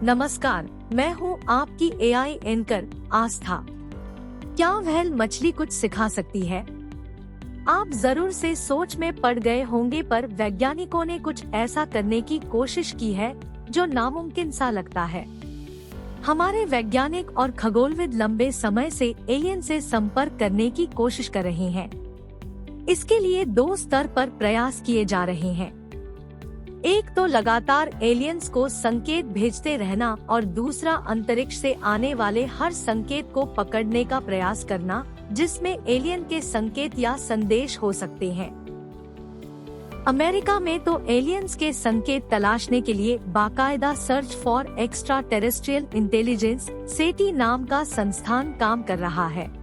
नमस्कार, मैं हूँ आपकी एआई एंकर आस्था। क्या व्हेल मछली कुछ सिखा सकती है? आप जरूर से सोच में पड़ गए होंगे, पर वैज्ञानिकों ने कुछ ऐसा करने की कोशिश की है जो नामुमकिन सा लगता है। हमारे वैज्ञानिक और खगोलविद लंबे समय से एलियन से संपर्क करने की कोशिश कर रहे हैं। इसके लिए दो स्तर पर प्रयास किए जा रहे हैं। एक तो लगातार एलियंस को संकेत भेजते रहना और दूसरा अंतरिक्ष से आने वाले हर संकेत को पकड़ने का प्रयास करना, जिसमें एलियन के संकेत या संदेश हो सकते हैं। अमेरिका में तो एलियंस के संकेत तलाशने के लिए बाकायदा search for extra terrestrial intelligence SETI नाम का संस्थान काम कर रहा है।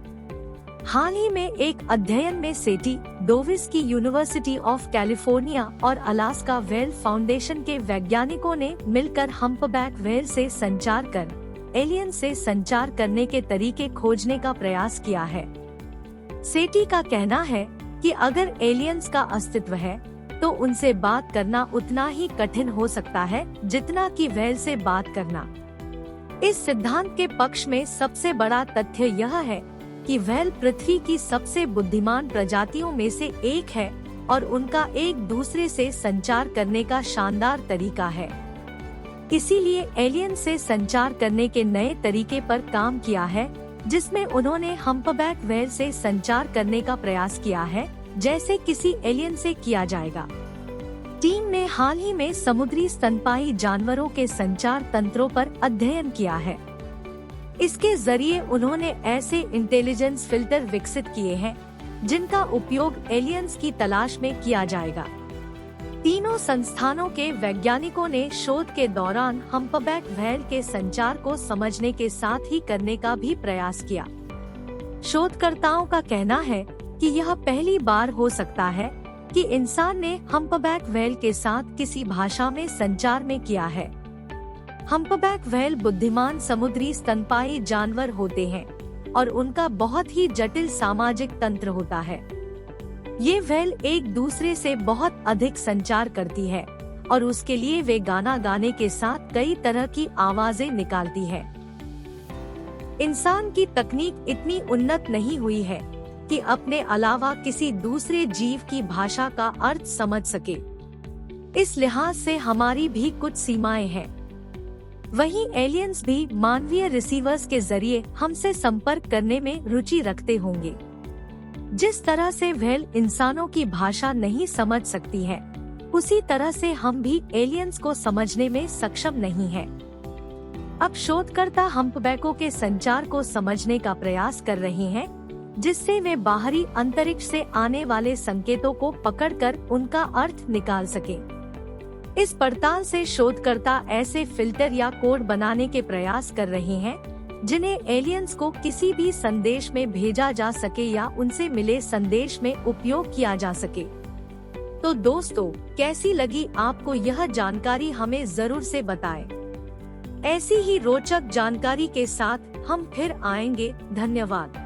हाल ही में एक अध्ययन में सेटी, डोविस की यूनिवर्सिटी ऑफ कैलिफोर्निया और अलास्का व्हेल फाउंडेशन के वैज्ञानिकों ने मिलकर हम्पबैक व्हेल से संचार कर एलियन से संचार करने के तरीके खोजने का प्रयास किया है। सेटी का कहना है कि अगर एलियंस का अस्तित्व है तो उनसे बात करना उतना ही कठिन हो सकता है जितना कि व्हेल से बात करना। इस सिद्धांत के पक्ष में सबसे बड़ा तथ्य यह है कि व्हेल पृथ्वी की सबसे बुद्धिमान प्रजातियों में से एक है और उनका एक दूसरे से संचार करने का शानदार तरीका है। इसीलिए एलियन से संचार करने के नए तरीके पर काम किया है, जिसमें उन्होंने हम्पबैक व्हेल से संचार करने का प्रयास किया है जैसे किसी एलियन से किया जाएगा। टीम ने हाल ही में समुद्री स्तनपायी जानवरों के संचार तंत्रों पर अध्ययन किया है। इसके जरिए उन्होंने ऐसे इंटेलिजेंस फिल्टर विकसित किए हैं जिनका उपयोग एलियंस की तलाश में किया जाएगा। तीनों संस्थानों के वैज्ञानिकों ने शोध के दौरान हम्पबैक व्हेल के संचार को समझने के साथ ही करने का भी प्रयास किया। शोधकर्ताओं का कहना है कि यह पहली बार हो सकता है कि इंसान ने हम्पबैक व्हेल के साथ किसी भाषा में संचार में किया है। हम्पबैक व्हेल बुद्धिमान समुद्री स्तनपायी जानवर होते हैं और उनका बहुत ही जटिल सामाजिक तंत्र होता है। ये व्हेल एक दूसरे से बहुत अधिक संचार करती है और उसके लिए वे गाना गाने के साथ कई तरह की आवाजें निकालती है। इंसान की तकनीक इतनी उन्नत नहीं हुई है कि अपने अलावा किसी दूसरे जीव की भाषा का अर्थ समझ सके। इस लिहाज से हमारी भी कुछ सीमाएं हैं। वहीं एलियंस भी मानवीय रिसीवर्स के जरिए हमसे संपर्क करने में रुचि रखते होंगे। जिस तरह से व्हेल इंसानों की भाषा नहीं समझ सकती है, उसी तरह से हम भी एलियंस को समझने में सक्षम नहीं हैं। अब शोधकर्ता हम्पबैकों के संचार को समझने का प्रयास कर रहे हैं, जिससे वे बाहरी अंतरिक्ष से आने वाले संकेतों को पकड़कर उनका अर्थ निकाल सके। इस पड़ताल से शोधकर्ता ऐसे फिल्टर या कोड बनाने के प्रयास कर रहे हैं जिन्हें एलियंस को किसी भी संदेश में भेजा जा सके या उनसे मिले संदेश में उपयोग किया जा सके। तो दोस्तों, कैसी लगी आपको यह जानकारी? हमें जरूर से बताएं। ऐसी ही रोचक जानकारी के साथ हम फिर आएंगे। धन्यवाद।